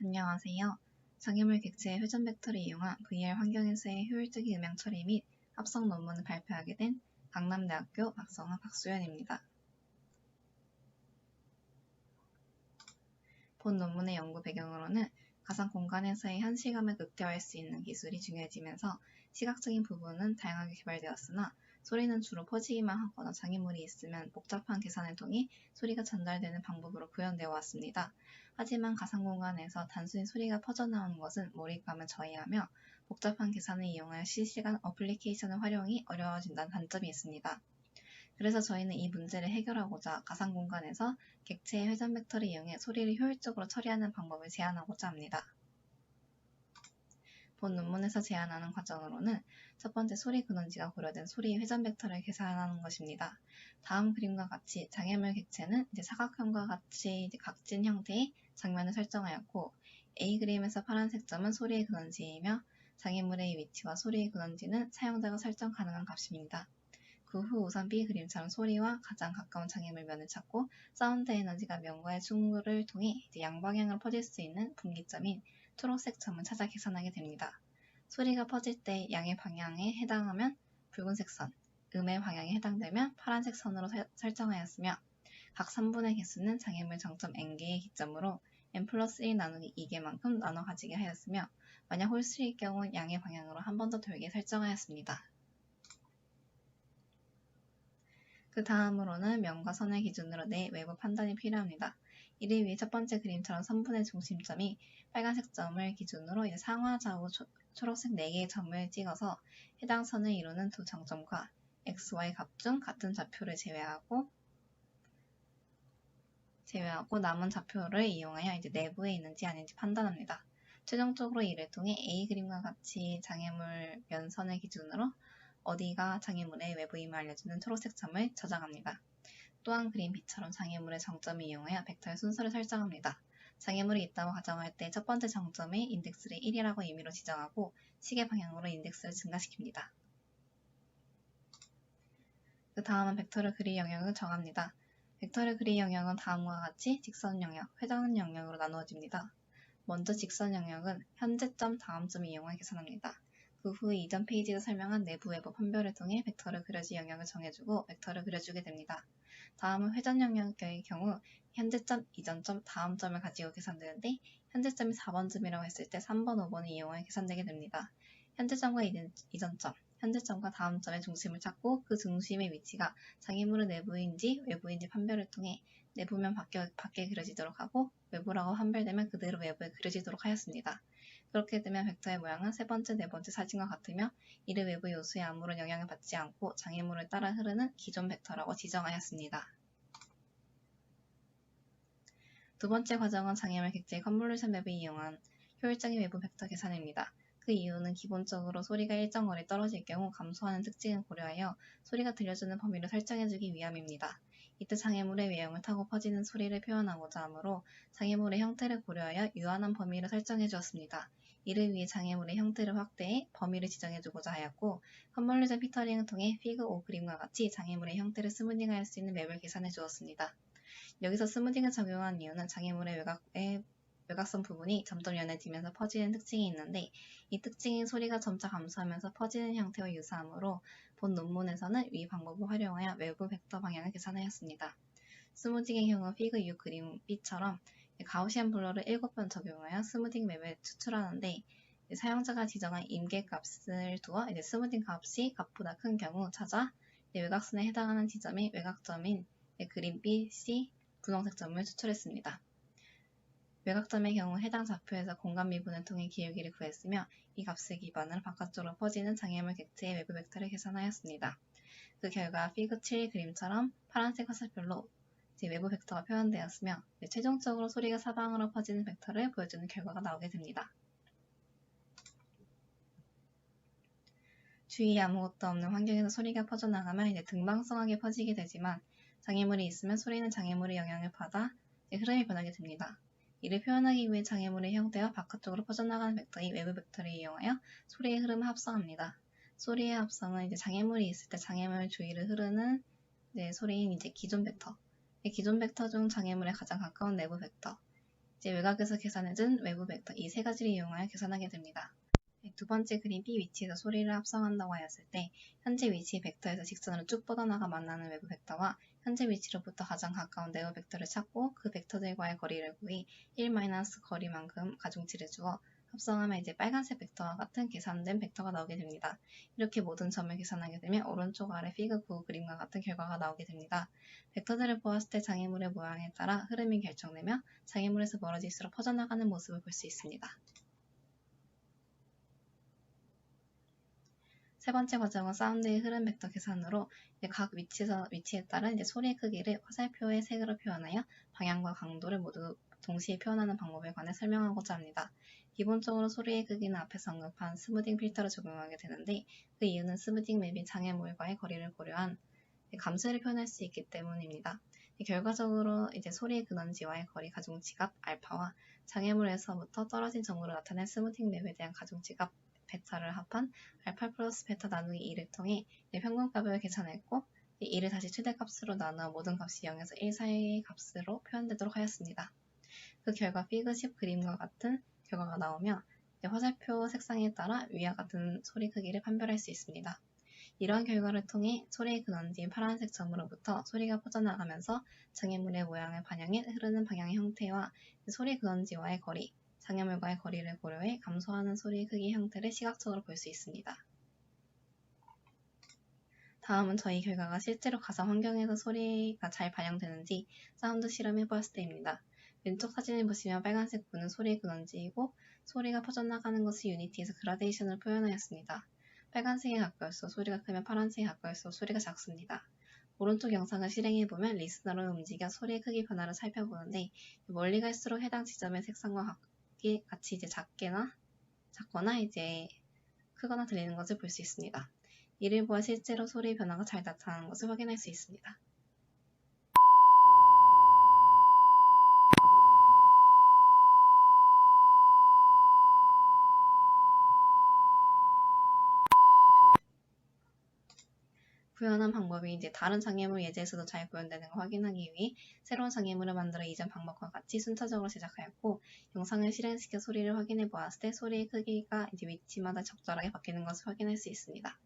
안녕하세요. 장애물 객체의 회전 벡터를 이용한 VR 환경에서의 효율적인 음향 처리 및 합성 논문을 발표하게 된 강남대학교 박성아 박수연입니다. 본 논문의 연구 배경으로는 가상 공간에서의 현실감을 극대화할 수 있는 기술이 중요해지면서 시각적인 부분은 다양하게 개발되었으나 소리는 주로 퍼지기만 하거나 장애물이 있으면 복잡한 계산을 통해 소리가 전달되는 방법으로 구현되어 왔습니다. 하지만 가상 공간에서 단순히 소리가 퍼져나오는 것은 몰입감을 저해하며 복잡한 계산을 이용하여 실시간 어플리케이션을 활용이 어려워진다는 단점이 있습니다. 그래서 저희는 이 문제를 해결하고자 가상 공간에서 객체의 회전 벡터를 이용해 소리를 효율적으로 처리하는 방법을 제안하고자 합니다. 본 논문에서 제안하는 과정으로는 첫 번째 소리 근원지가 고려된 소리의 회전 벡터를 계산하는 것입니다. 다음 그림과 같이 장애물 객체는 사각형과 같이 각진 형태의 장면을 설정하였고 A 그림에서 파란색 점은 소리의 근원지이며 장애물의 위치와 소리의 근원지는 사용자가 설정 가능한 값입니다. 그 후 우선 B 그림처럼 소리와 가장 가까운 장애물 면을 찾고 사운드 에너지가 면과의 충돌을 통해 양방향으로 퍼질 수 있는 분기점인 초록색 점을 찾아 계산하게 됩니다. 소리가 퍼질 때 양의 방향에 해당하면 붉은색 선, 음의 방향에 해당되면 파란색 선으로 설정하였으며 각 3분의 개수는 장애물 정점 n개의 기점으로 n 플러스 1 나누기 2개만큼 나눠 가지게 하였으며 만약 홀수일 경우 양의 방향으로 한 번 더 돌게 설정하였습니다. 그 다음으로는 면과 선을 기준으로 내 외부 판단이 필요합니다. 이를 위해 첫 번째 그림처럼 선분의 중심점이 빨간색 점을 기준으로 상하 좌우 초록색 4개의 점을 찍어서 해당 선을 이루는 두 정점과 x, y 값 중 같은 좌표를 제외하고 남은 좌표를 이용하여 내부에 있는지 아닌지 판단합니다. 최종적으로 이를 통해 A 그림과 같이 장애물 면선을 기준으로 어디가 장애물의 외부임을 알려주는 초록색 점을 저장합니다. 또한 그림 B처럼 장애물의 정점을 이용하여 벡터의 순서를 설정합니다. 장애물이 있다고 가정할 때 첫 번째 정점의 인덱스를 1이라고 임의로 지정하고 시계 방향으로 인덱스를 증가시킵니다. 그 다음은 벡터를 그릴 영역을 정합니다. 벡터를 그릴 영역은 다음과 같이 직선 영역, 회전 영역으로 나누어집니다. 먼저 직선 영역은 현재점, 다음점을 이용해 계산합니다. 그 후 이전 페이지에서 설명한 내부 외부 판별을 통해 벡터를 그려질 영역을 정해주고 벡터를 그려주게 됩니다. 다음은 회전 영역의 경우 현재점, 이전점, 다음점을 가지고 계산되는데 현재점이 4번점이라고 했을 때 3번, 5번을 이용해 계산되게 됩니다. 현재점과 이전점, 현재점과 다음점의 중심을 찾고 그 중심의 위치가 장애물의 내부인지 외부인지 판별을 통해 내부면 밖에 그려지도록 하고 외부라고 판별되면 그대로 외부에 그려지도록 하였습니다. 그렇게 되면 벡터의 모양은 세 번째, 네 번째 사진과 같으며 이를 외부 요소에 아무런 영향을 받지 않고 장애물을 따라 흐르는 기존 벡터라고 지정하였습니다. 두 번째 과정은 장애물 객체의 컨볼루션 맵을 이용한 효율적인 외부 벡터 계산입니다. 그 이유는 기본적으로 소리가 일정 거리 떨어질 경우 감소하는 특징을 고려하여 소리가 들려주는 범위를 설정해주기 위함입니다. 이때 장애물의 외형을 타고 퍼지는 소리를 표현하고자 하므로 장애물의 형태를 고려하여 유한한 범위를 설정해 주었습니다. 이를 위해 장애물의 형태를 확대해 범위를 지정해주고자 하였고 컨볼루션 피터링을 통해 피그 5 그림과 같이 장애물의 형태를 스무딩할 수 있는 맵을 계산해 주었습니다. 여기서 스무딩을 적용한 이유는 장애물의 외곽선 부분이 점점 연해지면서 퍼지는 특징이 있는데 이 특징인 소리가 점차 감소하면서 퍼지는 형태와 유사하므로 본 논문에서는 위 방법을 활용하여 외부 벡터 방향을 계산하였습니다. 스무딩의 경우 피그 6 그림 B처럼 가우시안 블러를 7번 적용하여 스무딩 맵을 추출하는데 사용자가 지정한 임계 값을 두어 스무딩 값이 값보다 큰 경우 찾아 외곽선에 해당하는 지점이 외곽점인 그림 B, C 분홍색 점을 추출했습니다. 외곽점의 경우 해당 좌표에서 공간 미분을 통해 기울기를 구했으며 이 값을 기반으로 바깥쪽으로 퍼지는 장애물 객체의 외부 벡터를 계산하였습니다. 그 결과 피그 7 그림처럼 파란색 화살표로 외부 벡터가 표현되었으며 최종적으로 소리가 사방으로 퍼지는 벡터를 보여주는 결과가 나오게 됩니다. 주위에 아무것도 없는 환경에서 소리가 퍼져나가면 등방성하게 퍼지게 되지만 장애물이 있으면 소리는 장애물의 영향을 받아 흐름이 변하게 됩니다. 이를 표현하기 위해 장애물의 형태와 바깥쪽으로 퍼져나가는 벡터의 외부 벡터를 이용하여 소리의 흐름을 합성합니다. 소리의 합성은 장애물이 있을 때 장애물 주위를 흐르는 소리인 기존 벡터. 기존 벡터 중 장애물에 가장 가까운 내부 벡터. 이제 외곽에서 계산해준 외부 벡터 이 세 가지를 이용하여 계산하게 됩니다. 두 번째 그림 B 위치에서 소리를 합성한다고 하였을 때 현재 위치의 벡터에서 직선으로 쭉 뻗어나가 만나는 외부 벡터와 현재 위치로부터 가장 가까운 내부 벡터를 찾고 그 벡터들과의 거리를 구해 1- 거리만큼 가중치를 주어 합성하면 이제 빨간색 벡터와 같은 계산된 벡터가 나오게 됩니다. 이렇게 모든 점을 계산하게 되면 오른쪽 아래 피그 9 그림과 같은 결과가 나오게 됩니다. 벡터들을 보았을 때 장애물의 모양에 따라 흐름이 결정되며 장애물에서 멀어질수록 퍼져나가는 모습을 볼 수 있습니다. 세 번째 과정은 사운드의 흐름 벡터 계산으로 각 위치에 따른 소리의 크기를 화살표의 색으로 표현하여 방향과 강도를 모두 동시에 표현하는 방법에 관해 설명하고자 합니다. 기본적으로 소리의 크기는 앞에서 언급한 스무딩 필터를 적용하게 되는데 그 이유는 스무딩 맵이 장애물과의 거리를 고려한 감수를 표현할 수 있기 때문입니다. 결과적으로 소리의 근원지와의 거리 가중치값 알파와 장애물에서부터 떨어진 점으로 나타낸 스무딩 맵에 대한 가중치값 베타를 합한 알파 플러스 베타 나누기 2를 통해 평균값을 계산했고 이를 다시 최대값으로 나누어 모든 값이 0에서 1 사이의 값으로 표현되도록 하였습니다. 그 결과 피그 10 그림과 같은 결과가 나오며 화살표 색상에 따라 위와 같은 소리 크기를 판별할 수 있습니다. 이러한 결과를 통해 소리의 근원지인 파란색 점으로부터 소리가 퍼져나가면서 장애물의 모양을 반영해 흐르는 방향의 형태와 소리 근원지와의 거리, 장애물과의 거리를 고려해 감소하는 소리의 크기 형태를 시각적으로 볼 수 있습니다. 다음은 저희 결과가 실제로 가상 환경에서 소리가 잘 반영되는지 사운드 실험해 보았을 때입니다. 왼쪽 사진을 보시면 빨간색 부는 소리의 근원지이고 소리가 퍼져나가는 것을 유니티에서 그라데이션으로 표현하였습니다. 빨간색에 가까울수록 소리가 크면 파란색에 가까울수록 소리가 작습니다. 오른쪽 영상을 실행해보면 리스너를 움직여 소리의 크기 변화를 살펴보는데 멀리 갈수록 해당 지점의 색상과 같이 작거나 크거나 들리는 것을 볼 수 있습니다. 이를 보아 실제로 소리의 변화가 잘 나타나는 것을 확인할 수 있습니다. 구현한 방법이 다른 장애물 예제에서도 잘 구현되는 걸 확인하기 위해 새로운 장애물을 만들어 이전 방법과 같이 순차적으로 제작하였고 영상을 실행시켜 소리를 확인해 보았을 때 소리의 크기가 위치마다 적절하게 바뀌는 것을 확인할 수 있습니다.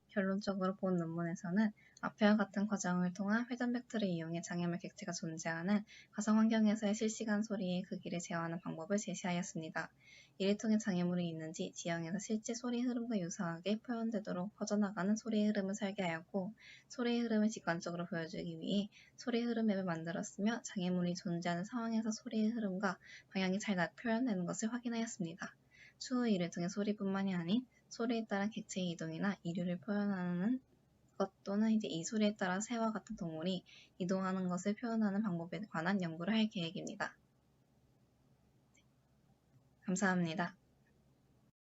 결론적으로 본 논문에서는 앞에와 같은 과정을 통한 회전 벡터를 이용해 장애물 객체가 존재하는 가상 환경에서의 실시간 소리의 크기를 제어하는 방법을 제시하였습니다. 이를 통해 장애물이 있는지 지형에서 실제 소리 흐름과 유사하게 표현되도록 퍼져나가는 소리의 흐름을 설계하였고 소리의 흐름을 직관적으로 보여주기 위해 소리 흐름 맵을 만들었으며 장애물이 존재하는 상황에서 소리의 흐름과 방향이 잘 표현되는 것을 확인하였습니다. 추후 이를 통해 소리뿐만이 아닌 소리에 따른 객체의 이동이나 이류를 표현하는 것 또는 이 소리에 따라 새와 같은 동물이 이동하는 것을 표현하는 방법에 관한 연구를 할 계획입니다. 감사합니다.